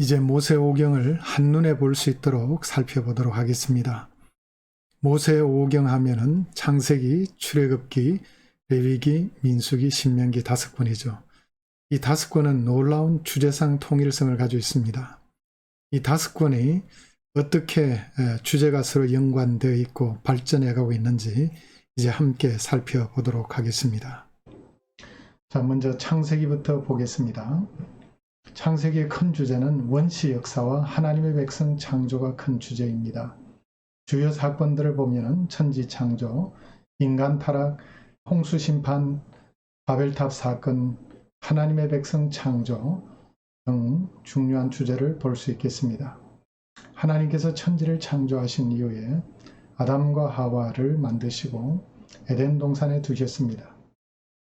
이제 모세오경을 한눈에 볼 수 있도록 살펴보도록 하겠습니다. 모세오경 하면은 창세기, 출애굽기, 레위기, 민수기, 신명기 5권이죠. 이 5권은 놀라운 주제상 통일성을 가지고 있습니다. 이 5권이 어떻게 주제가 서로 연관되어 있고 발전해 가고 있는지 이제 함께 살펴보도록 하겠습니다. 자, 먼저 창세기부터 보겠습니다. 창세기의 큰 주제는 원시 역사와 하나님의 백성 창조가 큰 주제입니다. 주요 사건들을 보면 천지 창조, 인간 타락, 홍수 심판, 바벨탑 사건, 하나님의 백성 창조 등 중요한 주제를 볼 수 있겠습니다. 하나님께서 천지를 창조하신 이후에 아담과 하와를 만드시고 에덴 동산에 두셨습니다.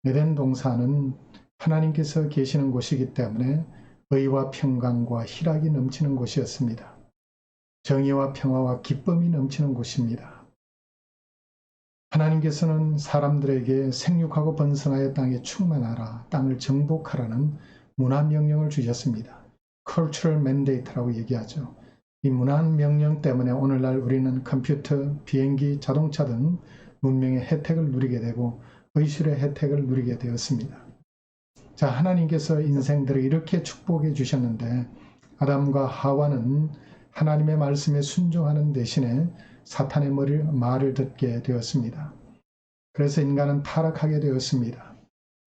에덴 동산은 하나님께서 계시는 곳이기 때문에 의와 평강과 희락이 넘치는 곳이었습니다. 정의와 평화와 기쁨이 넘치는 곳입니다. 하나님께서는 사람들에게 생육하고 번성하여 땅에 충만하라, 땅을 정복하라는 문화명령을 주셨습니다. Cultural Mandate라고 얘기하죠. 이 문화명령 때문에 오늘날 우리는 컴퓨터, 비행기, 자동차 등 문명의 혜택을 누리게 되고 의술의 혜택을 누리게 되었습니다. 자, 하나님께서 인생들을 이렇게 축복해 주셨는데 아담과 하와는 하나님의 말씀에 순종하는 대신에 사탄의 말을 듣게 되었습니다. 그래서 인간은 타락하게 되었습니다.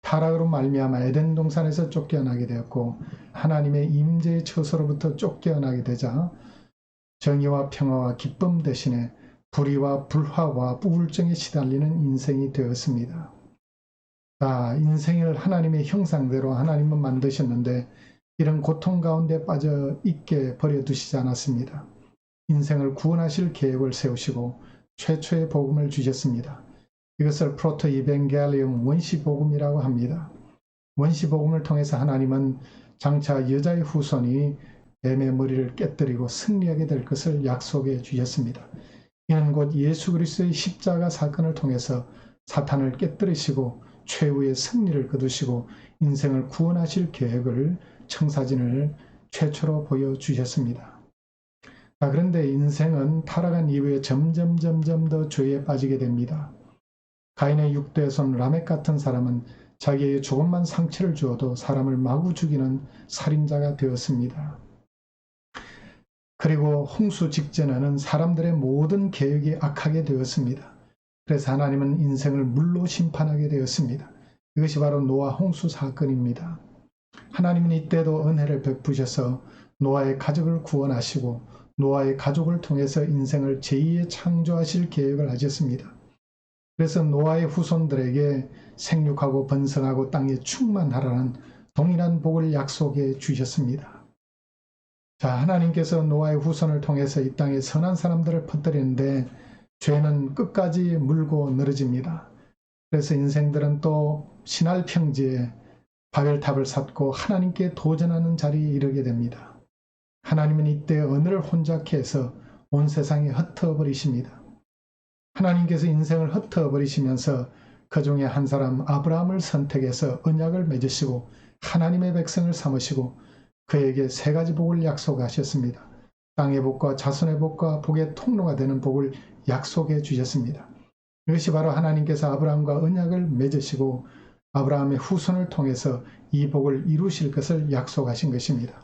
타락으로 말미암아 에덴 동산에서 쫓겨나게 되었고 하나님의 임재의 처소로부터 쫓겨나게 되자 정의와 평화와 기쁨 대신에 불의와 불화와 우울증에 시달리는 인생이 되었습니다. 인생을 하나님의 형상대로 하나님은 만드셨는데 이런 고통 가운데 빠져 있게 버려두시지 않았습니다. 인생을 구원하실 계획을 세우시고 최초의 복음을 주셨습니다. 이것을 프로토 이벤겔리움 원시복음이라고 합니다. 원시복음을 통해서 하나님은 장차 여자의 후손이 뱀의 머리를 깨뜨리고 승리하게 될 것을 약속해 주셨습니다. 이는 곧 예수 그리스도의 십자가 사건을 통해서 사탄을 깨뜨리시고 최후의 승리를 거두시고 인생을 구원하실 계획을 청사진을 최초로 보여주셨습니다. 그런데 인생은 타락한 이후에 점점 더 죄에 빠지게 됩니다. 가인의 6대 손 라멕 같은 사람은 자기에게 조금만 상처를 주어도 사람을 마구 죽이는 살인자가 되었습니다. 그리고 홍수 직전에는 사람들의 모든 계획이 악하게 되었습니다. 그래서 하나님은 인생을 물로 심판하게 되었습니다. 이것이 바로 노아 홍수 사건입니다. 하나님은 이때도 은혜를 베푸셔서 노아의 가족을 구원하시고 노아의 가족을 통해서 인생을 제2의 창조하실 계획을 하셨습니다. 그래서 노아의 후손들에게 생육하고 번성하고 땅에 충만하라는 동일한 복을 약속해 주셨습니다. 자, 하나님께서 노아의 후손을 통해서 이 땅에 선한 사람들을 퍼뜨리는데 죄는 끝까지 물고 늘어집니다. 그래서 인생들은 또 신할 평지에 바벨탑을 쌓고 하나님께 도전하는 자리에 이르게 됩니다. 하나님은 이때 언어를 혼잡케 해서 온 세상에 흩어버리십니다. 하나님께서 인생을 흩어버리시면서 그 중에 한 사람 아브라함을 선택해서 언약을 맺으시고 하나님의 백성을 삼으시고 그에게 3가지 복을 약속하셨습니다. 땅의 복과 자손의 복과 복의 통로가 되는 복을 약속해 주셨습니다. 이것이 바로 하나님께서 아브라함과 언약을 맺으시고 아브라함의 후손을 통해서 이 복을 이루실 것을 약속하신 것입니다.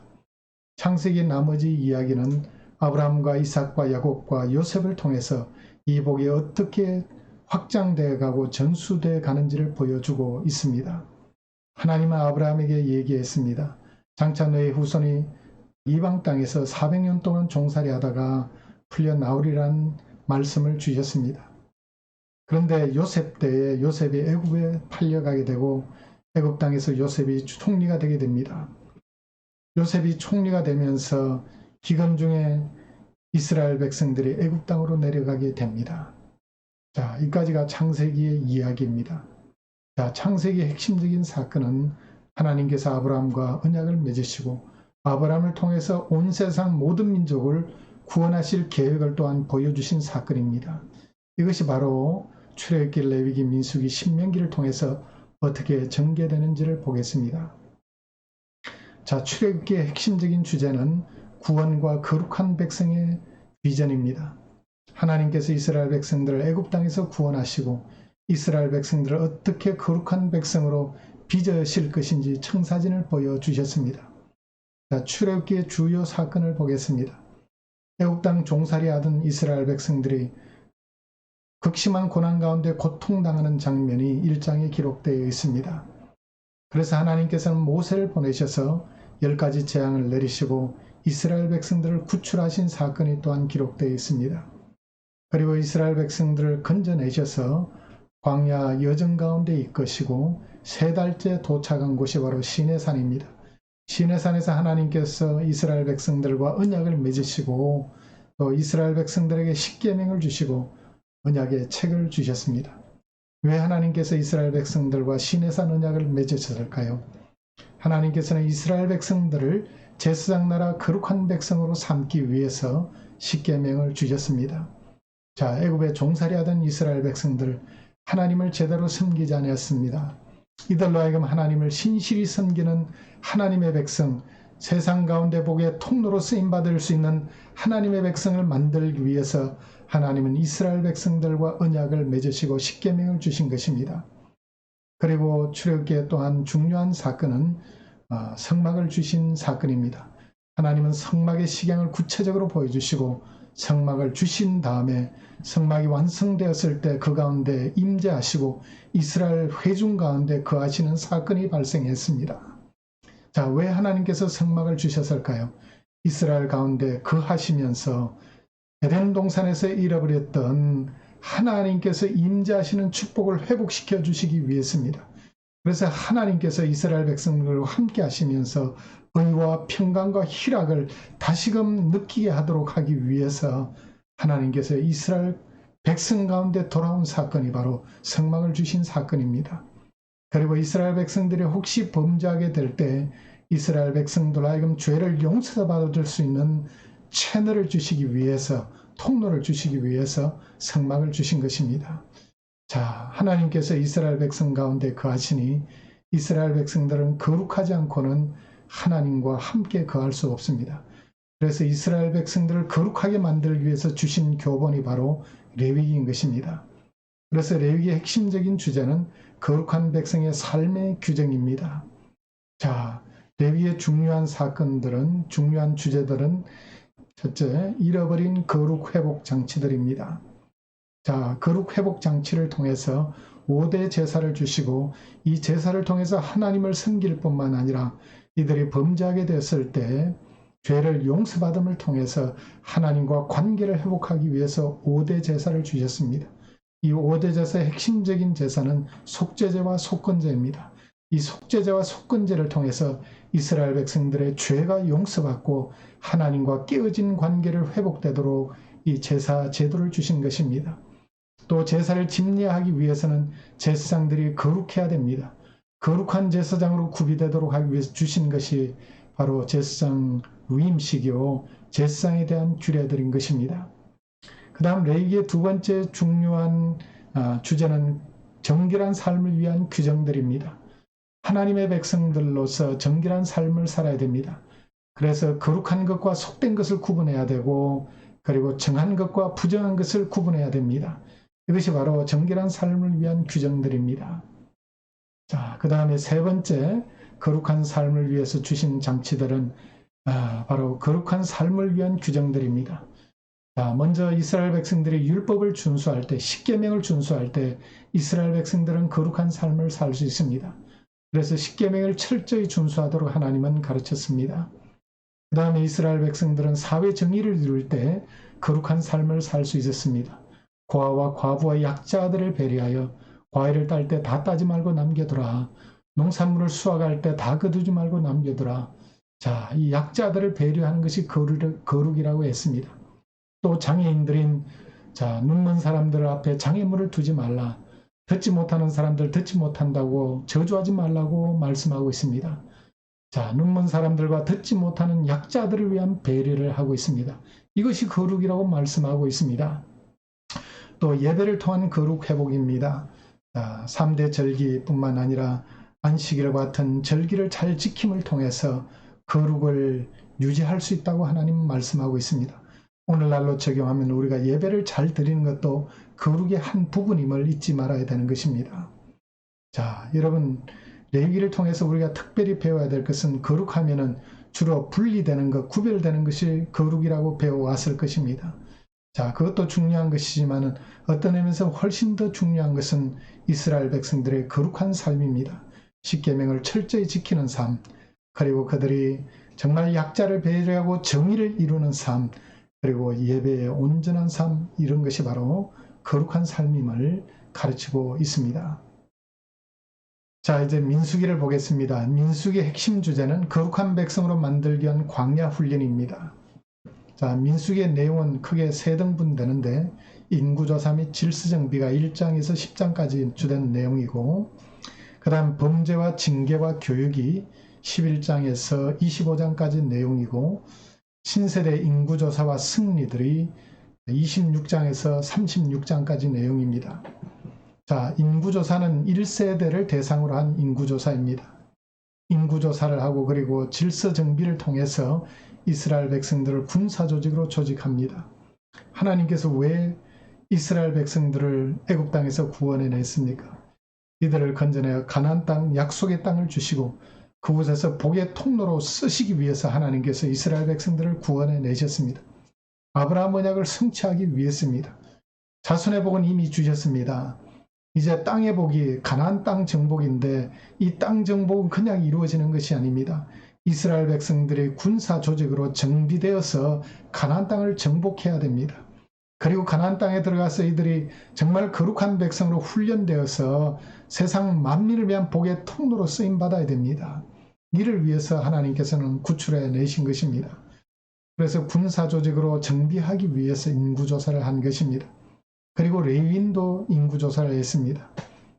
창세기 나머지 이야기는 아브라함과 이삭과 야곱과 요셉을 통해서 이 복이 어떻게 확장되어 가고 전수되어 가는지를 보여주고 있습니다. 하나님은 아브라함에게 얘기했습니다. 장차 너의 후손이 이방 땅에서 400년 동안 종살이 하다가 풀려 나오리라는 말씀을 주셨습니다. 그런데 요셉 때에 요셉이 애굽에 팔려가게 되고 애굽 땅에서 요셉이 총리가 되게 됩니다. 요셉이 총리가 되면서 기근 중에 이스라엘 백성들이 애굽 땅으로 내려가게 됩니다. 자, 여기까지가 창세기의 이야기입니다. 자, 창세기의 핵심적인 사건은 하나님께서 아브라함과 언약을 맺으시고 아브라함을 통해서 온 세상 모든 민족을 구원하실 계획을 또한 보여주신 사건입니다. 이것이 바로 출애굽기, 레위기, 민수기, 신명기를 통해서 어떻게 전개되는지를 보겠습니다. 자, 출애굽기의 핵심적인 주제는 구원과 거룩한 백성의 비전입니다. 하나님께서 이스라엘 백성들을 애굽 땅에서 구원하시고 이스라엘 백성들을 어떻게 거룩한 백성으로 빚으실 것인지 청사진을 보여주셨습니다. 자, 출애굽기의 주요 사건을 보겠습니다. 애굽 땅 종살이하던 이스라엘 백성들이 극심한 고난 가운데 고통당하는 장면이 1장에 기록되어 있습니다. 그래서 하나님께서는 모세를 보내셔서 10가지 재앙을 내리시고 이스라엘 백성들을 구출하신 사건이 또한 기록되어 있습니다. 그리고 이스라엘 백성들을 건져내셔서 광야 여정 가운데 이끄시고 3달째 도착한 곳이 바로 시내산입니다. 시내산에서 하나님께서 이스라엘 백성들과 언약을 맺으시고 또 이스라엘 백성들에게 십계명을 주시고 언약의 책을 주셨습니다. 왜 하나님께서 이스라엘 백성들과 시내산 언약을 맺으셨을까요? 하나님께서는 이스라엘 백성들을 제사장 나라 거룩한 백성으로 삼기 위해서 십계명을 주셨습니다. 자, 애굽에 종살이하던 이스라엘 백성들, 하나님을 제대로 섬기지 않았습니다. 이들로 하여금 하나님을 신실히 섬기는 하나님의 백성, 세상 가운데 복의 통로로 쓰임받을 수 있는 하나님의 백성을 만들기 위해서 하나님은 이스라엘 백성들과 언약을 맺으시고 십계명을 주신 것입니다. 그리고 출애굽기에 또한 중요한 사건은 성막을 주신 사건입니다. 하나님은 성막의 식양을 구체적으로 보여주시고 성막을 주신 다음에 성막이 완성되었을 때 그 가운데 임재하시고 이스라엘 회중 가운데 거하시는 사건이 발생했습니다. 자, 왜 하나님께서 성막을 주셨을까요? 이스라엘 가운데 거하시면서 에덴 동산에서 잃어버렸던 하나님께서 임재하시는 축복을 회복시켜 주시기 위해서입니다. 그래서 하나님께서 이스라엘 백성들과 함께 하시면서 의와 평강과 희락을 다시금 느끼게 하도록 하기 위해서 하나님께서 이스라엘 백성 가운데 돌아온 사건이 바로 성막을 주신 사건입니다. 그리고 이스라엘 백성들이 혹시 범죄하게 될 때 이스라엘 백성들 하여금 죄를 용서받을 수 있는 채널을 주시기 위해서, 통로를 주시기 위해서 성막을 주신 것입니다. 자, 하나님께서 이스라엘 백성 가운데 거하시니 이스라엘 백성들은 거룩하지 않고는 하나님과 함께 거할 수 없습니다. 그래서 이스라엘 백성들을 거룩하게 만들기 위해서 주신 교본이 바로 레위기인 것입니다. 그래서 레위기의 핵심적인 주제는 거룩한 백성의 삶의 규정입니다. 자, 레위기의 중요한 사건들은, 중요한 주제들은 첫째, 잃어버린 거룩 회복 장치들입니다. 자, 거룩 회복 장치를 통해서 5대 제사를 주시고 이 제사를 통해서 하나님을 섬길 뿐만 아니라 이들이 범죄하게 됐을 때 죄를 용서받음을 통해서 하나님과 관계를 회복하기 위해서 5대 제사를 주셨습니다. 이 5대 제사의 핵심적인 제사는 속죄제와 속건제입니다. 이 속죄제와 속건제를 통해서 이스라엘 백성들의 죄가 용서받고 하나님과 깨어진 관계를 회복되도록 이 제사 제도를 주신 것입니다. 또 제사를 집례하기 위해서는 제사장들이 거룩해야 됩니다. 거룩한 제사장으로 구비되도록 하기 위해서 주신 것이 바로 제사장 위임식이요, 제사장에 대한 규례들인 것입니다. 그 다음 레위기의 두 번째 중요한 주제는 정결한 삶을 위한 규정들입니다. 하나님의 백성들로서 정결한 삶을 살아야 됩니다. 그래서 거룩한 것과 속된 것을 구분해야 되고, 그리고 정한 것과 부정한 것을 구분해야 됩니다. 이것이 바로 정결한 삶을 위한 규정들입니다. 자, 그 다음에 세 번째, 거룩한 삶을 위해서 주신 장치들은 바로 거룩한 삶을 위한 규정들입니다. 자, 먼저 이스라엘 백성들이 율법을 준수할 때, 십계명을 준수할 때 이스라엘 백성들은 거룩한 삶을 살 수 있습니다. 그래서 십계명을 철저히 준수하도록 하나님은 가르쳤습니다. 그 다음에 이스라엘 백성들은 사회 정의를 이룰 때 거룩한 삶을 살 수 있었습니다. 고아와 과부와 약자들을 배려하여 과일을 딸 때 다 따지 말고 남겨두라. 농산물을 수확할 때 다 거두지 말고 남겨두라. 자, 이 약자들을 배려하는 것이 거룩이라고 했습니다. 또 장애인들인 눈먼 사람들 앞에 장애물을 두지 말라. 듣지 못하는 사람들 듣지 못한다고 저주하지 말라고 말씀하고 있습니다. 자, 눈먼 사람들과 듣지 못하는 약자들을 위한 배려를 하고 있습니다. 이것이 거룩이라고 말씀하고 있습니다. 또 예배를 통한 거룩 회복입니다. 3대 절기뿐만 아니라 안식일과 같은 절기를 잘 지킴을 통해서 거룩을 유지할 수 있다고 하나님은 말씀하고 있습니다. 오늘날로 적용하면 우리가 예배를 잘 드리는 것도 거룩의 한 부분임을 잊지 말아야 되는 것입니다. 자, 여러분, 레위기를 통해서 우리가 특별히 배워야 될 것은 거룩하면은 주로 분리되는 것, 구별되는 것이 거룩이라고 배워왔을 것입니다. 자, 그것도 중요한 것이지만 어떤 의미에서 훨씬 더 중요한 것은 이스라엘 백성들의 거룩한 삶입니다. 십계명을 철저히 지키는 삶, 그리고 그들이 정말 약자를 배려하고 정의를 이루는 삶, 그리고 예배의 온전한 삶, 이런 것이 바로 거룩한 삶임을 가르치고 있습니다. 자, 이제 민수기를 보겠습니다. 민수기의 핵심 주제는 거룩한 백성으로 만들기 위한 광야 훈련입니다. 자, 민수기의 내용은 크게 세 등분 되는데 인구조사 및 질서정비가 1장에서 10장까지 주된 내용이고, 그 다음 범죄와 징계와 교육이 11장에서 25장까지 내용이고, 신세대 인구조사와 승리들이 26장에서 36장까지 내용입니다. 자, 인구조사는 1세대를 대상으로 한 인구조사입니다. 인구조사를 하고 그리고 질서정비를 통해서 이스라엘 백성들을 군사조직으로 조직합니다. 하나님께서 왜 이스라엘 백성들을 애굽 땅에서 구원해냈습니까? 이들을 건져내어 가나안 땅, 약속의 땅을 주시고 그곳에서 복의 통로로 쓰시기 위해서 하나님께서 이스라엘 백성들을 구원해내셨습니다. 아브라함 언약을 성취하기 위해서입니다. 자손의 복은 이미 주셨습니다. 이제 땅의 복이 가나안 땅 정복인데 이 땅 정복은 그냥 이루어지는 것이 아닙니다. 이스라엘 백성들이 군사 조직으로 정비되어서 가나안 땅을 정복해야 됩니다. 그리고 가나안 땅에 들어가서 이들이 정말 거룩한 백성으로 훈련되어서 세상 만민을 위한 복의 통로로 쓰임받아야 됩니다. 이를 위해서 하나님께서는 구출해 내신 것입니다. 그래서 군사 조직으로 정비하기 위해서 인구조사를 한 것입니다. 그리고 레위인도 인구조사를 했습니다.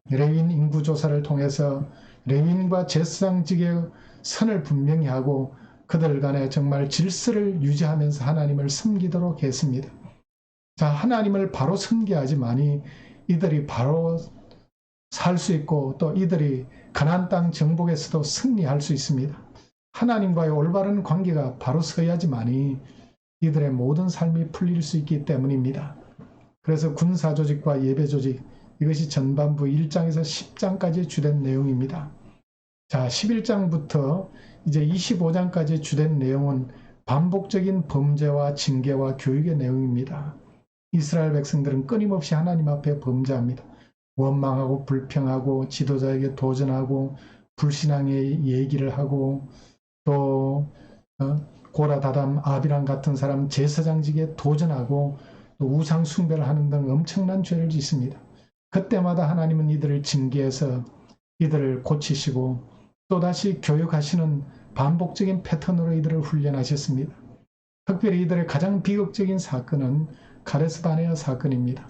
레위인 인구조사를 통해서 레위인과 제사장직의 선을 분명히 하고 그들 간에 정말 질서를 유지하면서 하나님을 섬기도록 했습니다. 자, 하나님을 바로 섬겨야지만이 이들이 바로 살 수 있고 또 이들이 가나안 땅 정복에서도 승리할 수 있습니다. 하나님과의 올바른 관계가 바로 서야지만이 이들의 모든 삶이 풀릴 수 있기 때문입니다. 그래서 군사조직과 예배조직, 이것이 전반부 1장에서 10장까지 주된 내용입니다. 자, 11장부터 이제 25장까지 주된 내용은 반복적인 범죄와 징계와 교육의 내용입니다. 이스라엘 백성들은 끊임없이 하나님 앞에 범죄합니다. 원망하고 불평하고 지도자에게 도전하고 불신앙의 얘기를 하고 또 고라다담 아비람 같은 사람 제사장직에 도전하고 또 우상 숭배를 하는 등 엄청난 죄를 짓습니다. 그때마다 하나님은 이들을 징계해서 이들을 고치시고 또다시 교육하시는 반복적인 패턴으로 이들을 훈련하셨습니다. 특별히 이들의 가장 비극적인 사건은 가데스 바네아 사건입니다.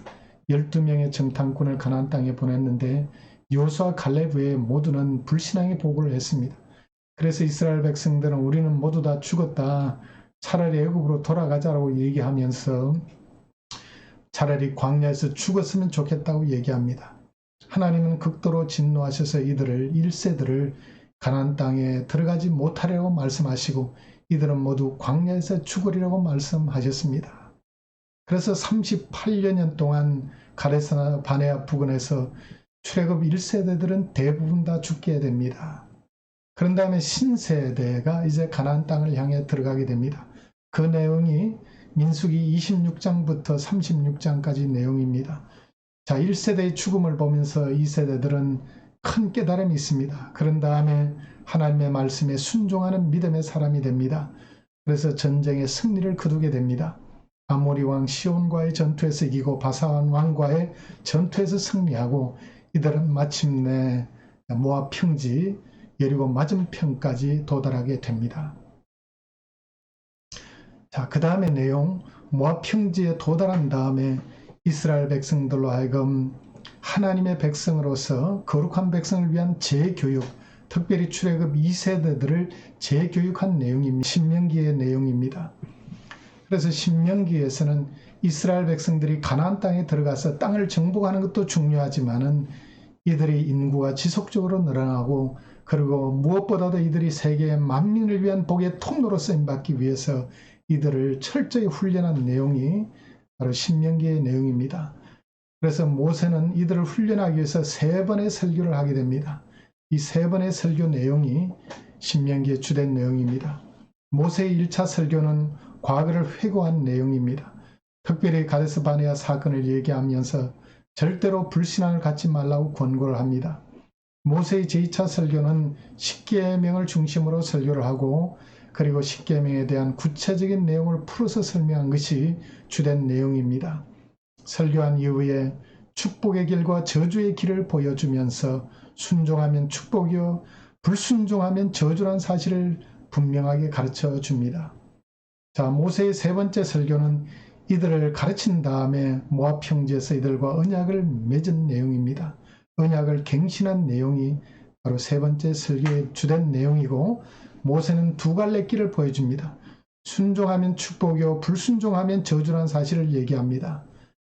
12명의 정탐꾼을 가나안 땅에 보냈는데 여호수아 갈렙 외에 모두는 불신앙의 보고를 했습니다. 그래서 이스라엘 백성들은 우리는 모두 다 죽었다. 차라리 애굽으로 돌아가자라고 얘기하면서 차라리 광야에서 죽었으면 좋겠다고 얘기합니다. 하나님은 극도로 진노하셔서 이들을 1세들을 가나안 땅에 들어가지 못하려고 말씀하시고 이들은 모두 광야에서 죽으리라고 말씀하셨습니다. 그래서 38년 동안 가데스 바네아 부근에서 출애굽 1세대들은 대부분 다 죽게 됩니다. 그런 다음에 신세대가 이제 가나안 땅을 향해 들어가게 됩니다. 그 내용이 민수기 26장부터 36장까지 내용입니다. 자, 1세대의 죽음을 보면서 2세대들은 큰 깨달음이 있습니다. 그런 다음에 하나님의 말씀에 순종하는 믿음의 사람이 됩니다. 그래서 전쟁의 승리를 거두게 됩니다. 아모리 왕 시온과의 전투에서 이기고 바산 왕과의 전투에서 승리하고 이들은 마침내 모압 평지 여리고 맞은편까지 도달하게 됩니다. 자, 그 다음에 내용, 모압 평지에 도달한 다음에 이스라엘 백성들로 하여금 하나님의 백성으로서 거룩한 백성을 위한 재교육, 특별히 출애굽 2세대들을 재교육한 내용입니다. 신명기의 내용입니다. 그래서 신명기에서는 이스라엘 백성들이 가나안 땅에 들어가서 땅을 정복하는 것도 중요하지만은 이들의 인구가 지속적으로 늘어나고 그리고 무엇보다도 이들이 세계의 만민을 위한 복의 통로로 쓰임받기 위해서 이들을 철저히 훈련한 내용이 바로 신명기의 내용입니다. 그래서 모세는 이들을 훈련하기 위해서 3번의 설교를 하게 됩니다. 이 3번의 설교 내용이 신명기의 주된 내용입니다. 모세의 1차 설교는 과거를 회고한 내용입니다. 특별히 가데스 바네아 사건을 얘기하면서 절대로 불신앙을 갖지 말라고 권고를 합니다. 모세의 제2차 설교는 십계명을 중심으로 설교를 하고 그리고 십계명에 대한 구체적인 내용을 풀어서 설명한 것이 주된 내용입니다. 설교한 이후에 축복의 길과 저주의 길을 보여주면서 순종하면 축복이요 불순종하면 저주란 사실을 분명하게 가르쳐 줍니다. 자, 모세의 3번째 설교는 이들을 가르친 다음에 모압 평지에서 이들과 언약을 맺은 내용입니다. 언약을 갱신한 내용이 바로 3번째 설교의 주된 내용이고 모세는 2갈래 길을 보여줍니다. 순종하면 축복이요 불순종하면 저주란 사실을 얘기합니다.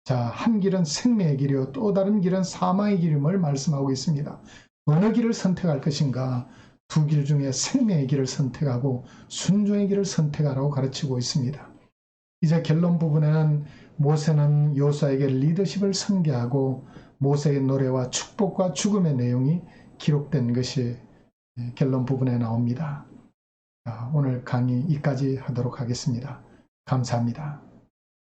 자, 한 길은 생명의 길이요 또 다른 길은 사망의 길임을 말씀하고 있습니다. 어느 길을 선택할 것인가? 2길 중에 생명의 길을 선택하고 순종의 길을 선택하라고 가르치고 있습니다. 이제 결론 부분에는 모세는 여호수아에게 리더십을 선계하고 모세의 노래와 축복과 죽음의 내용이 기록된 것이 결론 부분에 나옵니다. 오늘 강의 여기까지 하도록 하겠습니다. 감사합니다.